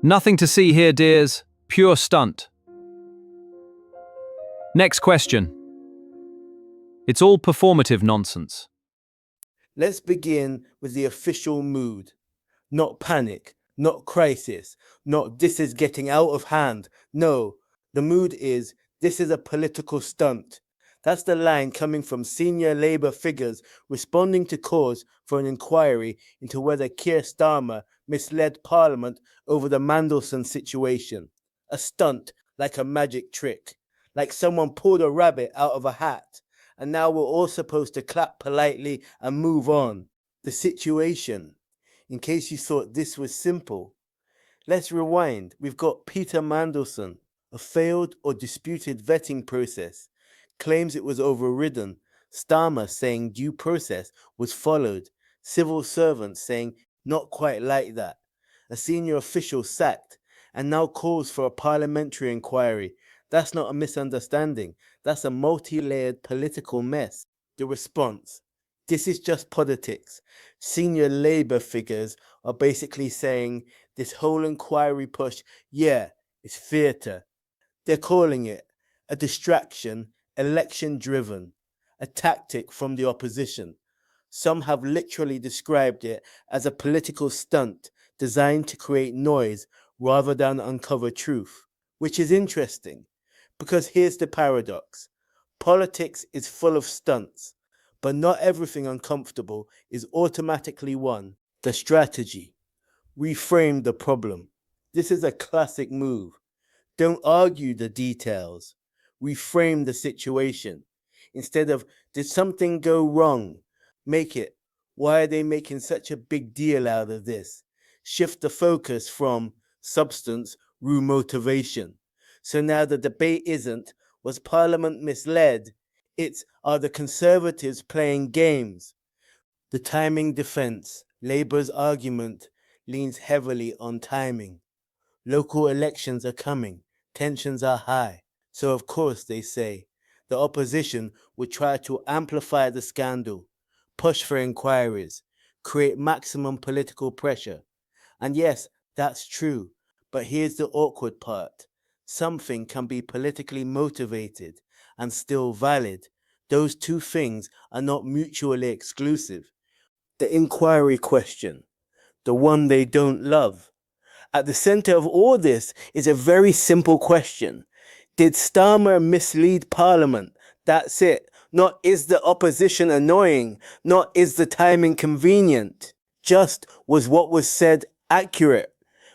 Nothing to see here, dears. Pure stunt. Next question. It's all performative nonsense. Let's begin with the official mood. Not panic, not crisis, not this is getting out of hand. No, the mood is this is a political stunt. That's the line coming from senior Labour figures responding to calls for an inquiry into whether Keir Starmer misled Parliament over the Mandelson situation. A stunt like a magic trick, like someone pulled a rabbit out of a hat, and now we're all supposed to clap politely and move on. The situation, in case you thought this was simple. Let's rewind. We've got Peter Mandelson, a failed or disputed vetting process, claims it was overridden. Starmer saying due process was followed. Civil servants saying not quite like that. A senior official sacked, and now calls for a parliamentary inquiry. That's not a misunderstanding. That's a multi-layered political mess. The response: this is just politics. Senior Labour figures are basically saying this whole inquiry push, yeah, it's theatre. They're calling it a distraction, election-driven, a tactic from the opposition. Some have literally described it as a political stunt designed to create noise rather than uncover truth, which is interesting, because here's the paradox. Politics is full of stunts, but not everything uncomfortable is automatically won. The strategy: reframe the problem. This is a classic move. Don't argue the details. Reframe the situation. Instead of, did something go wrong? Make it, why are they making such a big deal out of this? Shift the focus from substance through motivation. So now the debate isn't, was Parliament misled? It's, are the Conservatives playing games? The timing defense. Labour's argument leans heavily on timing. Local elections are coming. Tensions are high. So of course, they say, the opposition would try to amplify the scandal, push for inquiries, create maximum political pressure. And yes, that's true. But here's the awkward part. Something can be politically motivated and still valid. Those two things are not mutually exclusive. The inquiry question, the one they don't love. At the center of all this is a very simple question. Did Starmer mislead Parliament? That's it. Not is the opposition annoying, not is the timing convenient. Just was what was said accurate.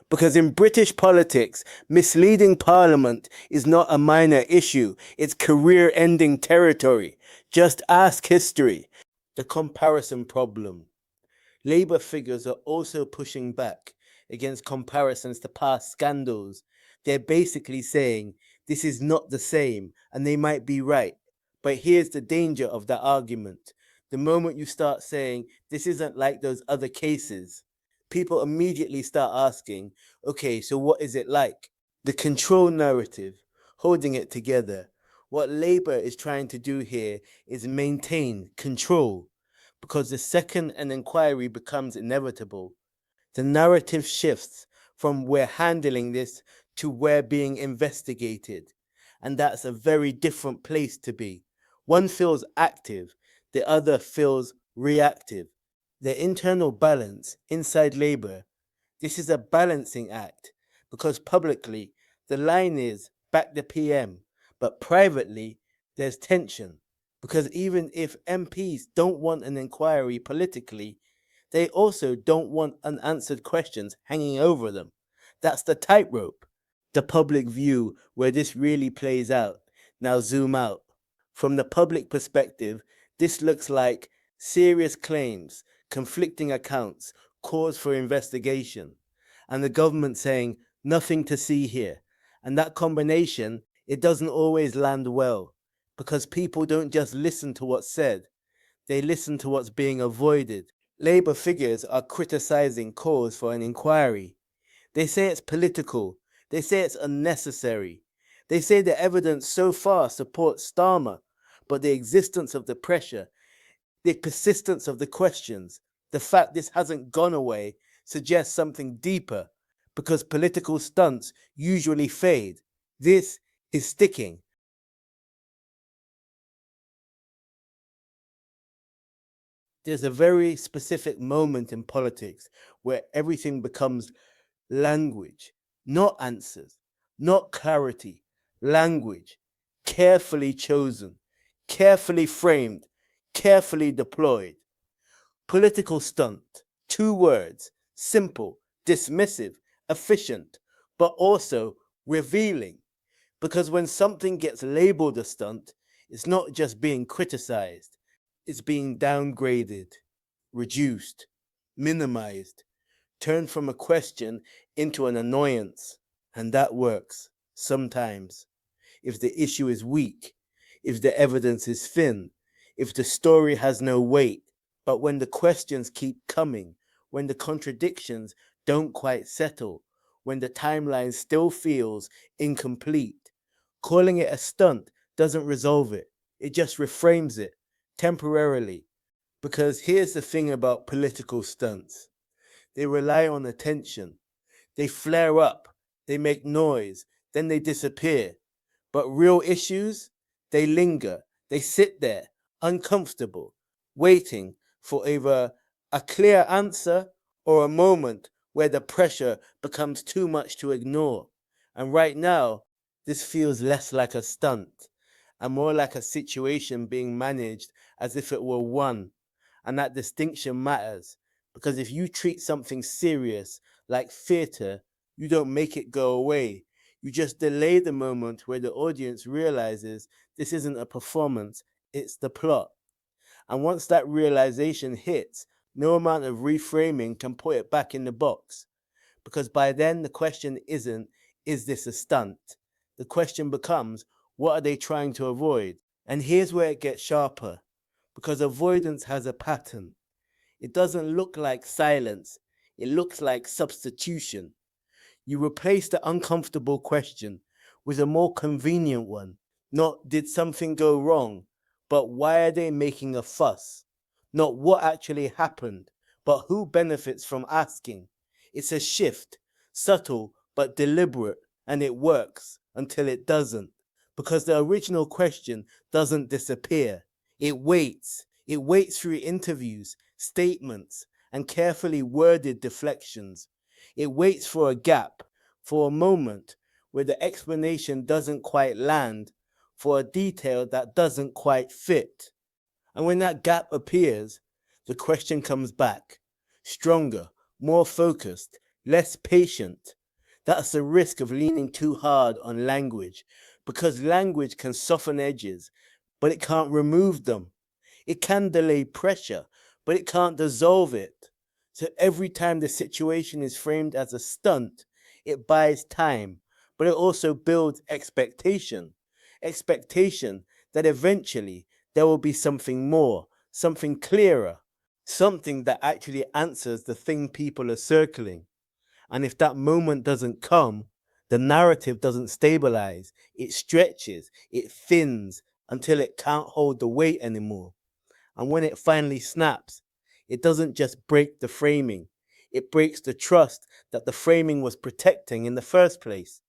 Because in British politics, misleading Parliament is not a minor issue. It's career-ending territory. Just ask history. The comparison problem. Labour figures are also pushing back against comparisons to past scandals. They're basically saying this is not the same, and they might be right. But here's the danger of that argument. The moment you start saying this isn't like those other cases, people immediately start asking, okay, so what is it like? The control narrative, holding it together. What Labour is trying to do here is maintain control, because the second an inquiry becomes inevitable, the narrative shifts from we're handling this to we're being investigated. And that's a very different place to be. One feels active, the other feels reactive. The internal balance inside Labour, this is a balancing act, because publicly the line is back the PM, but privately there's tension. Because even if MPs don't want an inquiry politically, they also don't want unanswered questions hanging over them. That's the tightrope. The public view where this really plays out. Now zoom out. From the public perspective, this looks like serious claims, conflicting accounts, cause for investigation, and the government saying nothing to see here. And that combination, it doesn't always land well, because people don't just listen to what's said, they listen to what's being avoided. Labour figures are criticising calls for an inquiry. They say it's political. They say it's unnecessary. They say the evidence so far supports Starmer, but the existence of the pressure, the persistence of the questions, the fact this hasn't gone away suggests something deeper. because political stunts usually fade. This is sticking. There's a very specific moment in politics where everything becomes language, not answers, not clarity, language, carefully chosen, carefully framed, carefully deployed. Political stunt, 2 words, simple, dismissive, efficient, but also revealing. Because when something gets labeled a stunt, it's not just being criticized, it's being downgraded, reduced, minimized, turned from a question into an annoyance. And that works, sometimes. If the issue is weak, if the evidence is thin, if the story has no weight. But when the questions keep coming, when the contradictions don't quite settle, when the timeline still feels incomplete, calling it a stunt doesn't resolve it. It just reframes it temporarily. Because here's the thing about political stunts. They rely on attention. They flare up, they make noise, then they disappear. But real issues, they linger, they sit there, uncomfortable, waiting for either a clear answer or a moment where the pressure becomes too much to ignore. And right now, this feels less like a stunt and more like a situation being managed as if it were one. And that distinction matters because if you treat something serious like theatre, you don't make it go away. You just delay the moment where the audience realizes this isn't a performance, it's the plot. And once that realization hits, no amount of reframing can put it back in the box. Because by then, the question isn't, is this a stunt? The question becomes, what are they trying to avoid? And here's where it gets sharper. Because avoidance has a pattern. It doesn't look like silence, it looks like substitution. You replace the uncomfortable question with a more convenient one. Not did something go wrong, but why are they making a fuss? Not what actually happened, but who benefits from asking. It's a shift, subtle but deliberate, and it works until it doesn't. Because the original question doesn't disappear. It waits. It waits through interviews, statements, and carefully worded deflections. It waits for a gap, for a moment where the explanation doesn't quite land, for a detail that doesn't quite fit. And when that gap appears, the question comes back, stronger, more focused, less patient. That's the risk of leaning too hard on language, because language can soften edges, but it can't remove them. It can delay pressure, but it can't dissolve it. So every time the situation is framed as a stunt, it buys time, but it also builds expectation. Expectation that eventually there will be something more, something clearer, something that actually answers the thing people are circling. And if that moment doesn't come, the narrative doesn't stabilize. It stretches, it thins until it can't hold the weight anymore. And when it finally snaps, it doesn't just break the framing, it breaks the trust that the framing was protecting in the first place.